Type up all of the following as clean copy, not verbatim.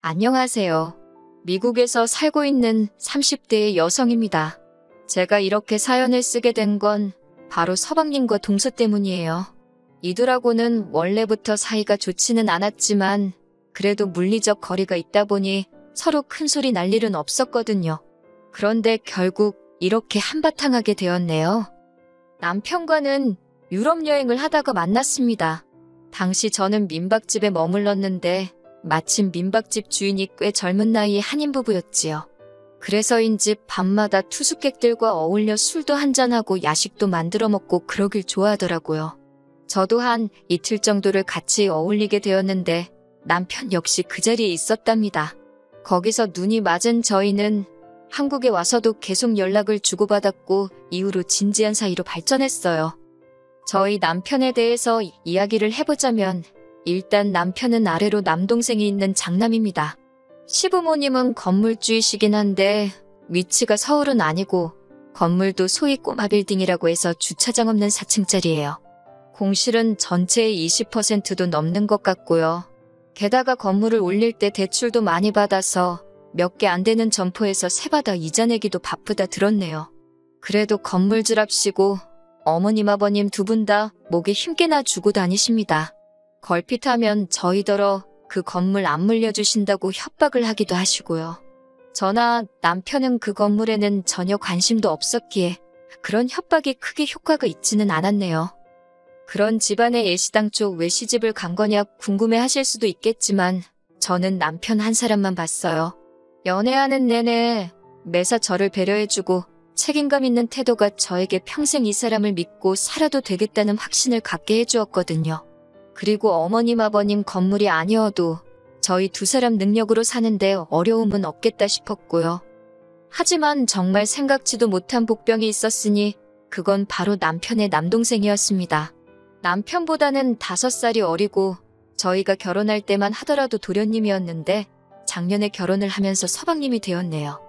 안녕하세요. 미국에서 살고 있는 30대의 여성입니다. 제가 이렇게 사연을 쓰게 된 건 바로 서방님과 동서 때문이에요. 이들하고는 원래부터 사이가 좋지는 않았지만 그래도 물리적 거리가 있다 보니 서로 큰 소리 날 일은 없었거든요. 그런데 결국 이렇게 한바탕 하게 되었네요. 남편과는 유럽 여행을 하다가 만났습니다. 당시 저는 민박집에 머물렀는데 마침 민박집 주인이 꽤 젊은 나이의 한인 부부였지요. 그래서인지 밤마다 투숙객들과 어울려 술도 한잔하고 야식도 만들어 먹고 그러길 좋아하더라고요. 저도 한 이틀 정도를 같이 어울리게 되었는데 남편 역시 그 자리에 있었답니다. 거기서 눈이 맞은 저희는 한국에 와서도 계속 연락을 주고받았고 이후로 진지한 사이로 발전했어요. 저희 남편에 대해서 이야기를 해보자면 일단 남편은 아래로 남동생이 있는 장남입니다. 시부모님은 건물주이시긴 한데 위치가 서울은 아니고 건물도 소위 꼬마 빌딩이라고 해서 주차장 없는 4층짜리예요. 공실은 전체의 20%도 넘는 것 같고요. 게다가 건물을 올릴 때 대출도 많이 받아서 몇 개 안 되는 점포에서 세받아 이자 내기도 바쁘다 들었네요. 그래도 건물주랍시고 어머님 아버님 두 분 다 목에 힘께나 주고 다니십니다. 걸핏하면 저희더러 그 건물 안 물려주신다고 협박을 하기도 하시고요. 저나 남편은 그 건물에는 전혀 관심도 없었기에 그런 협박이 크게 효과가 있지는 않았네요. 그런 집안의 애시당초 왜 시집을 간 거냐 궁금해하실 수도 있겠지만 저는 남편 한 사람만 봤어요. 연애하는 내내 매사 저를 배려해주고 책임감 있는 태도가 저에게 평생 이 사람을 믿고 살아도 되겠다는 확신을 갖게 해주었거든요. 그리고 어머님 아버님 건물이 아니어도 저희 두 사람 능력으로 사는데 어려움은 없겠다 싶었고요. 하지만 정말 생각지도 못한 복병이 있었으니 그건 바로 남편의 남동생이었습니다. 남편보다는 5살이 어리고 저희가 결혼할 때만 하더라도 도련님이었는데 작년에 결혼을 하면서 서방님이 되었네요.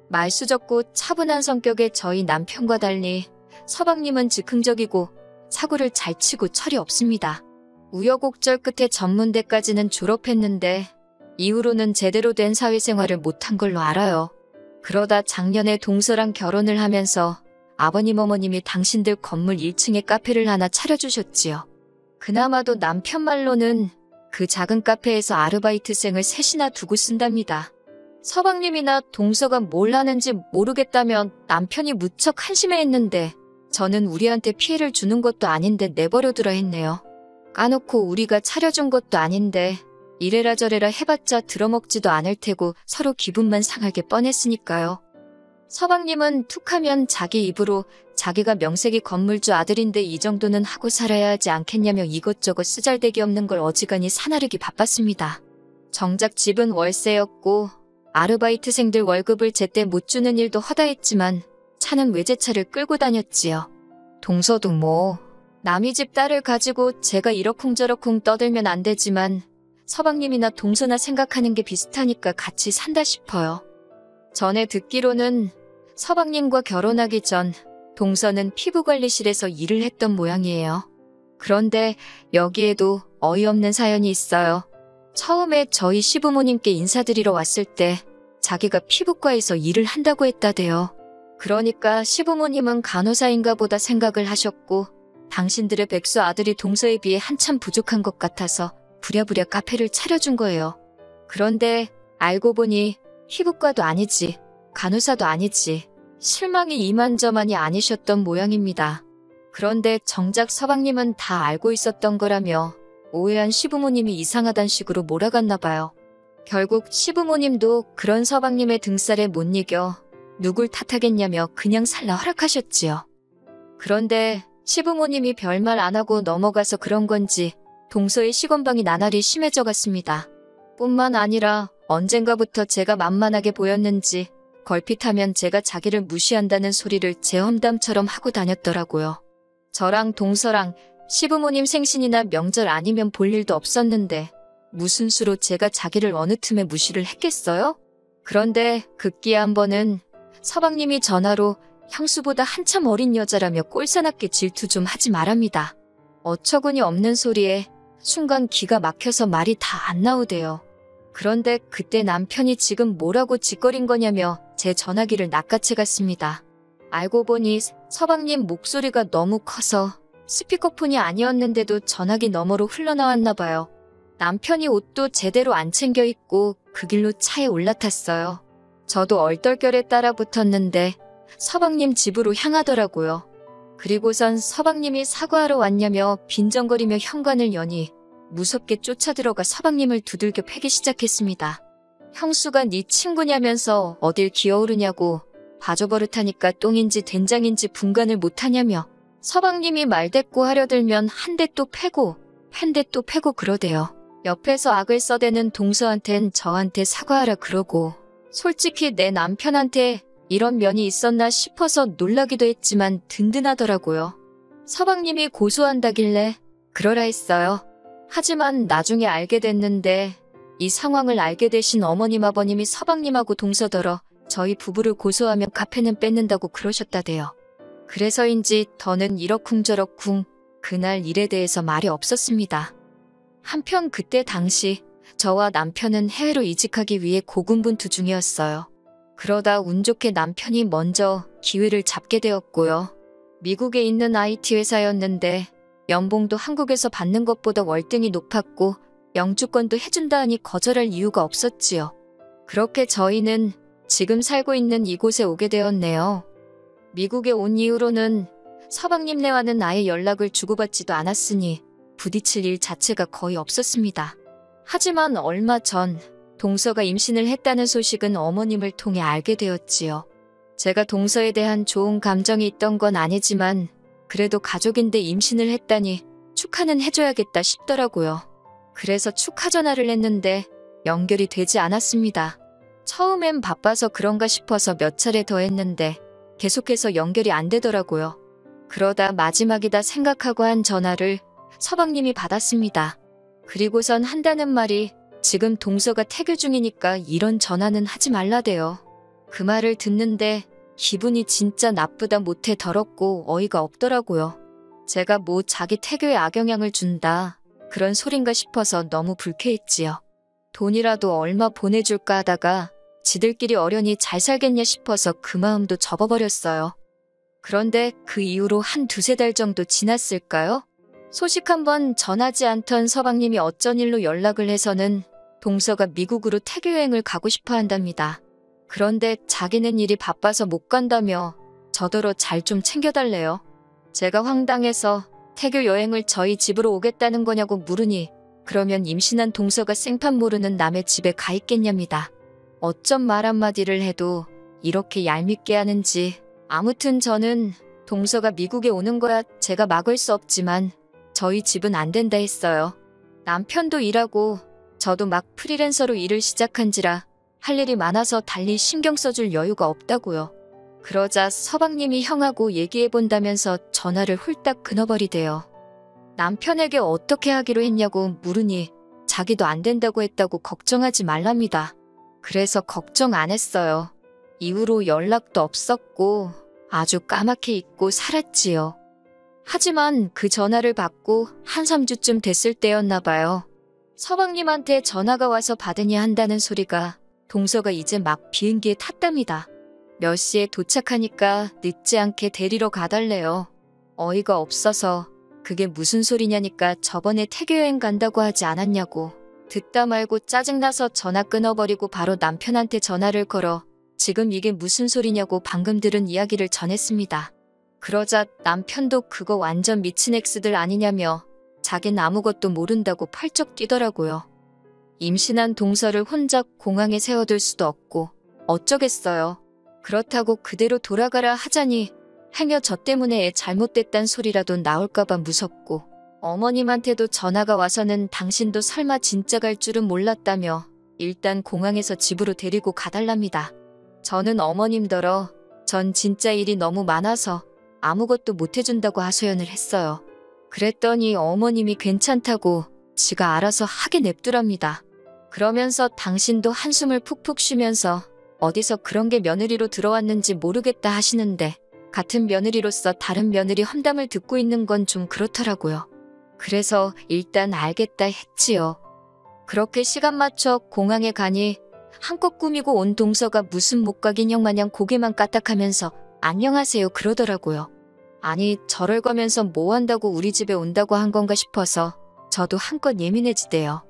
말수적고 차분한 성격의 저희 남편과 달리 서방님은 즉흥적이고 사고를 잘 치고 철이 없습니다. 우여곡절 끝에 전문대까지는 졸업했는데 이후로는 제대로 된 사회생활을 못한 걸로 알아요. 그러다 작년에 동서랑 결혼을 하면서 아버님 어머님이 당신들 건물 1층에 카페를 하나 차려주셨지요. 그나마도 남편 말로는 그 작은 카페에서 아르바이트생을 셋이나 두고 쓴답니다. 서방님이나 동서가 뭘 하는지 모르겠다면 남편이 무척 한심해했는데 저는 우리한테 피해를 주는 것도 아닌데 내버려두라 했네요. 까놓고 우리가 차려준 것도 아닌데 이래라 저래라 해봤자 들어먹지도 않을 테고 서로 기분만 상하게 뻔했으니까요. 서방님은 툭하면 자기 입으로 자기가 명색이 건물주 아들인데 이 정도는 하고 살아야 하지 않겠냐며 이것저것 쓰잘데기 없는 걸 어지간히 사나르기 바빴습니다. 정작 집은 월세였고 아르바이트생들 월급을 제때 못 주는 일도 허다했지만 차는 외제차를 끌고 다녔지요. 동서도 뭐 남의 집 딸을 가지고 제가 이러쿵저러쿵 떠들면 안 되지만 서방님이나 동서나 생각하는 게 비슷하니까 같이 산다 싶어요. 전에 듣기로는 서방님과 결혼하기 전 동서는 피부관리실에서 일을 했던 모양이에요. 그런데 여기에도 어이없는 사연이 있어요. 처음에 저희 시부모님께 인사드리러 왔을 때 자기가 피부과에서 일을 한다고 했다대요. 그러니까 시부모님은 간호사인가 보다 생각을 하셨고 당신들의 백수 아들이 동서에 비해 한참 부족한 것 같아서 부랴부랴 카페를 차려준 거예요. 그런데 알고 보니 피부과도 아니지, 간호사도 아니지, 실망이 이만저만이 아니셨던 모양입니다. 그런데 정작 서방님은 다 알고 있었던 거라며 오해한 시부모님이 이상하단 식으로 몰아갔나 봐요. 결국 시부모님도 그런 서방님의 등살에 못 이겨 누굴 탓하겠냐며 그냥 살라 허락하셨지요. 그런데 시부모님이 별말 안 하고 넘어가서 그런 건지 동서의 시건방이 나날이 심해져 갔습니다. 뿐만 아니라 언젠가부터 제가 만만하게 보였는지 걸핏하면 제가 자기를 무시한다는 소리를 제 험담처럼 하고 다녔더라고요. 저랑 동서랑 시부모님 생신이나 명절 아니면 볼 일도 없었는데 무슨 수로 제가 자기를 어느 틈에 무시를 했겠어요? 그런데 급기야 한 번은 서방님이 전화로 형수보다 한참 어린 여자라며 꼴사납게 질투 좀 하지 말랍니다. 어처구니 없는 소리에 순간 기가 막혀서 말이 다 안 나오대요. 그런데 그때 남편이 지금 뭐라고 짓거린 거냐며 제 전화기를 낚아채 갔습니다. 알고 보니 서방님 목소리가 너무 커서 스피커폰이 아니었는데도 전화기 너머로 흘러나왔나 봐요. 남편이 옷도 제대로 안 챙겨 입고 그 길로 차에 올라탔어요. 저도 얼떨결에 따라 붙었는데 서방님 집으로 향하더라고요. 그리고선 서방님이 사과하러 왔냐며 빈정거리며 현관을 여니 무섭게 쫓아들어가 서방님을 두들겨 패기 시작했습니다. 형수가 네 친구냐면서 어딜 기어오르냐고 봐줘버릇하니까 똥인지 된장인지 분간을 못하냐며 서방님이 말대꾸 하려들면 한 대 또 패고 한 대 또 패고 그러대요. 옆에서 악을 써대는 동서한텐 저한테 사과하라 그러고 솔직히 내 남편한테 이런 면이 있었나 싶어서 놀라기도 했지만 든든하더라고요. 서방님이 고소한다길래 그러라 했어요. 하지만 나중에 알게 됐는데 이 상황을 알게 되신 어머님 아버님이 서방님하고 동서더러 저희 부부를 고소하면 카페는 뺏는다고 그러셨다대요. 그래서인지 더는 이러쿵저러쿵 그날 일에 대해서 말이 없었습니다. 한편 그때 당시 저와 남편은 해외로 이직하기 위해 고군분투 중이었어요. 그러다 운 좋게 남편이 먼저 기회를 잡게 되었고요. 미국에 있는 IT 회사였는데 연봉도 한국에서 받는 것보다 월등히 높았고 영주권도 해준다 하니 거절할 이유가 없었지요. 그렇게 저희는 지금 살고 있는 이곳에 오게 되었네요. 미국에 온 이후로는 서방님네와는 아예 연락을 주고받지도 않았으니 부딪힐 일 자체가 거의 없었습니다. 하지만 얼마 전 동서가 임신을 했다는 소식은 어머님을 통해 알게 되었지요. 제가 동서에 대한 좋은 감정이 있던 건 아니지만 그래도 가족인데 임신을 했다니 축하는 해줘야겠다 싶더라고요. 그래서 축하 전화를 했는데 연결이 되지 않았습니다. 처음엔 바빠서 그런가 싶어서 몇 차례 더 했는데 계속해서 연결이 안 되더라고요. 그러다 마지막이다 생각하고 한 전화를 서방님이 받았습니다. 그리고선 한다는 말이 지금 동서가 태교 중이니까 이런 전화는 하지 말라대요. 그 말을 듣는데 기분이 진짜 나쁘다 못해 더럽고 어이가 없더라고요. 제가 뭐 자기 태교에 악영향을 준다 그런 소린가 싶어서 너무 불쾌했지요. 돈이라도 얼마 보내줄까 하다가 지들끼리 어련히 잘 살겠냐 싶어서 그 마음도 접어버렸어요. 그런데 그 이후로 한 두세 달 정도 지났을까요? 소식 한번 전하지 않던 서방님이 어쩐 일로 연락을 해서는 동서가 미국으로 태교 여행을 가고 싶어 한답니다. 그런데 자기는 일이 바빠서 못 간다며 저더러 잘 좀 챙겨달래요. 제가 황당해서 태교 여행을 저희 집으로 오겠다는 거냐고 물으니 그러면 임신한 동서가 생판 모르는 남의 집에 가 있겠냐입니다. 어쩜 말 한마디를 해도 이렇게 얄밉게 하는지. 아무튼 저는 동서가 미국에 오는 거야 제가 막을 수 없지만 저희 집은 안 된다 했어요. 남편도 일하고 저도 막 프리랜서로 일을 시작한지라 할 일이 많아서 달리 신경 써줄 여유가 없다고요. 그러자 서방님이 형하고 얘기해본다면서 전화를 홀딱 끊어버리대요. 남편에게 어떻게 하기로 했냐고 물으니 자기도 안 된다고 했다고 걱정하지 말랍니다. 그래서 걱정 안 했어요. 이후로 연락도 없었고 아주 까맣게 잊고 살았지요. 하지만 그 전화를 받고 한 3주쯤 됐을 때였나 봐요. 서방님한테 전화가 와서 받으니 한다는 소리가 동서가 이제 막 비행기에 탔답니다. 몇 시에 도착하니까 늦지 않게 데리러 가달래요. 어이가 없어서 그게 무슨 소리냐니까 저번에 태교여행 간다고 하지 않았냐고. 듣다 말고 짜증나서 전화 끊어버리고 바로 남편한테 전화를 걸어 지금 이게 무슨 소리냐고 방금 들은 이야기를 전했습니다. 그러자 남편도 그거 완전 미친 엑스들 아니냐며 자긴 아무것도 모른다고 펄쩍 뛰더라고요. 임신한 동서를 혼자 공항에 세워둘 수도 없고 어쩌겠어요. 그렇다고 그대로 돌아가라 하자니 행여 저 때문에 애 잘못됐단 소리라도 나올까봐 무섭고 어머님한테도 전화가 와서는 당신도 설마 진짜 갈 줄은 몰랐다며 일단 공항에서 집으로 데리고 가달랍니다. 저는 어머님더러 전 진짜 일이 너무 많아서 아무것도 못해준다고 하소연을 했어요. 그랬더니 어머님이 괜찮다고 지가 알아서 하게 냅두랍니다. 그러면서 당신도 한숨을 푹푹 쉬면서 어디서 그런 게 며느리로 들어왔는지 모르겠다 하시는데 같은 며느리로서 다른 며느리 험담을 듣고 있는 건 좀 그렇더라고요. 그래서 일단 알겠다 했지요. 그렇게 시간 맞춰 공항에 가니 한껏 꾸미고 온 동서가 무슨 못각 인형 마냥 고개만 까딱하면서 안녕하세요 그러더라고요. 아니 저럴 거면서 뭐 한다고 우리 집에 온다고 한 건가 싶어서 저도 한껏 예민해지대요.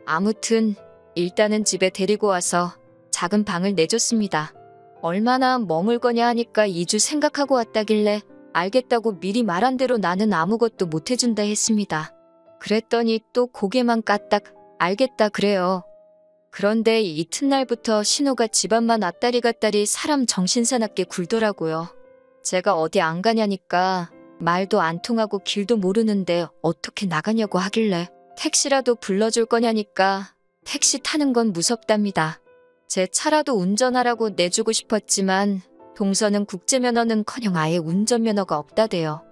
아무튼 일단은 집에 데리고 와서 작은 방을 내줬습니다. 얼마나 머물 거냐 하니까 2주 생각하고 왔다길래 알겠다고 미리 말한 대로 나는 아무것도 못 해준다 했습니다. 그랬더니 또 고개만 까딱 알겠다 그래요. 그런데 이튿날부터 신호가 집안만 왔다리 갔다리 사람 정신사납게 굴더라고요. 제가 어디 안 가냐니까 말도 안 통하고 길도 모르는데 어떻게 나가냐고 하길래 택시라도 불러줄 거냐니까 택시 타는 건 무섭답니다. 제 차라도 운전하라고 내주고 싶었지만 동서는 국제면허는커녕 아예 운전면허가 없다대요.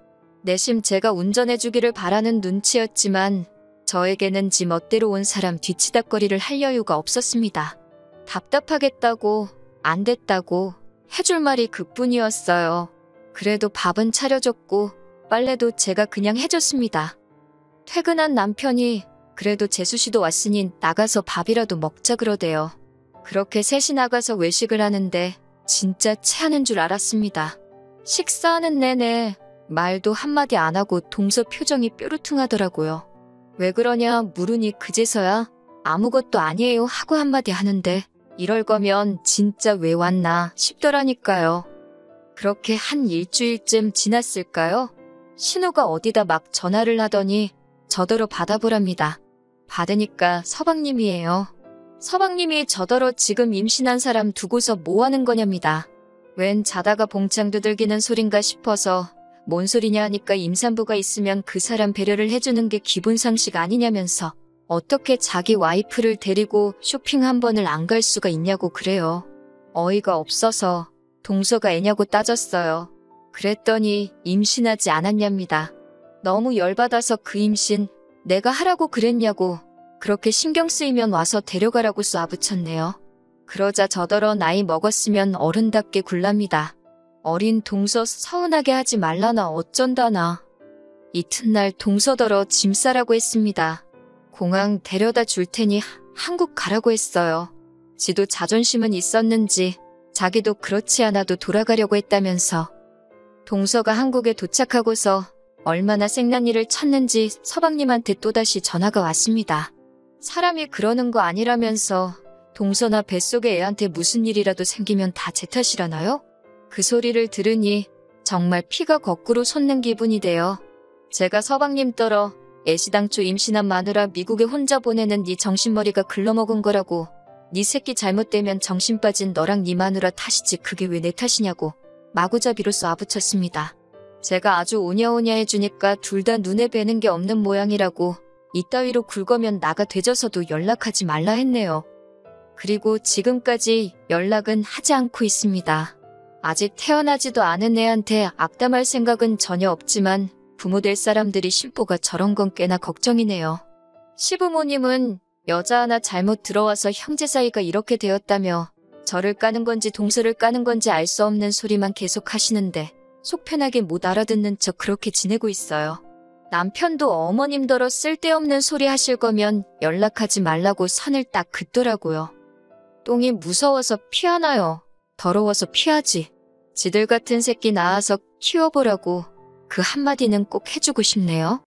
내심 제가 운전해주기를 바라는 눈치였지만 저에게는 지 멋대로 온 사람 뒤치다꺼리를 할 여유가 없었습니다. 답답하겠다고 안 됐다고 해줄 말이 그뿐이었어요. 그래도 밥은 차려줬고 빨래도 제가 그냥 해줬습니다. 퇴근한 남편이 그래도 재수씨도 왔으니 나가서 밥이라도 먹자 그러대요. 그렇게 셋이 나가서 외식을 하는데 진짜 체하는 줄 알았습니다. 식사하는 내내 말도 한마디 안 하고 동서 표정이 뾰루퉁하더라고요. 왜 그러냐 물으니 그제서야 아무것도 아니에요 하고 한마디 하는데 이럴 거면 진짜 왜 왔나 싶더라니까요. 그렇게 한 일주일쯤 지났을까요? 신우가 어디다 막 전화를 하더니 저더러 받아보랍니다. 받으니까 서방님이에요. 서방님이 저더러 지금 임신한 사람 두고서 뭐 하는 거냐입니다. 웬 자다가 봉창 두들기는 소린가 싶어서 뭔 소리냐 하니까 임산부가 있으면 그 사람 배려를 해주는 게 기본 상식 아니냐면서 어떻게 자기 와이프를 데리고 쇼핑 한 번을 안 갈 수가 있냐고 그래요. 어이가 없어서 동서가 애냐고 따졌어요. 그랬더니 임신하지 않았냐입니다. 너무 열받아서 그 임신 내가 하라고 그랬냐고 그렇게 신경 쓰이면 와서 데려가라고 쏴붙였네요. 그러자 저더러 나이 먹었으면 어른답게 굴랍니다. 어린 동서 서운하게 하지 말라나 어쩐다나. 이튿날 동서더러 짐 싸라고 했습니다. 공항 데려다 줄 테니 한국 가라고 했어요. 지도 자존심은 있었는지 자기도 그렇지 않아도 돌아가려고 했다면서. 동서가 한국에 도착하고서 얼마나 생난일을 쳤는지 서방님한테 또다시 전화가 왔습니다. 사람이 그러는 거 아니라면서 동서나 뱃속의 애한테 무슨 일이라도 생기면 다 제 탓이라나요? 그 소리를 들으니 정말 피가 거꾸로 솟는 기분이 돼요. 제가 서방님 떨어 애시당초 임신한 마누라 미국에 혼자 보내는 네 정신머리가 글러먹은 거라고. 네 새끼 잘못되면 정신 빠진 너랑 네 마누라 탓이지 그게 왜 내 탓이냐고 마구잡이로 쏴붙였습니다. 제가 아주 오냐오냐 해주니까 둘 다 눈에 뵈는 게 없는 모양이라고 이따위로 굴거면 나가 되져서도 연락하지 말라 했네요. 그리고 지금까지 연락은 하지 않고 있습니다. 아직 태어나지도 않은 애한테 악담할 생각은 전혀 없지만 부모 될 사람들이 심보가 저런 건 꽤나 걱정이네요. 시부모님은 여자 하나 잘못 들어와서 형제 사이가 이렇게 되었다며 저를 까는 건지 동서를 까는 건지 알 수 없는 소리만 계속 하시는데 속 편하게 못 알아듣는 척 그렇게 지내고 있어요. 남편도 어머님더러 쓸데없는 소리 하실 거면 연락하지 말라고 선을 딱 긋더라고요. 똥이 무서워서 피하나요? 더러워서 피하지. 지들 같은 새끼 낳아서 키워보라고 그 한마디는 꼭 해주고 싶네요.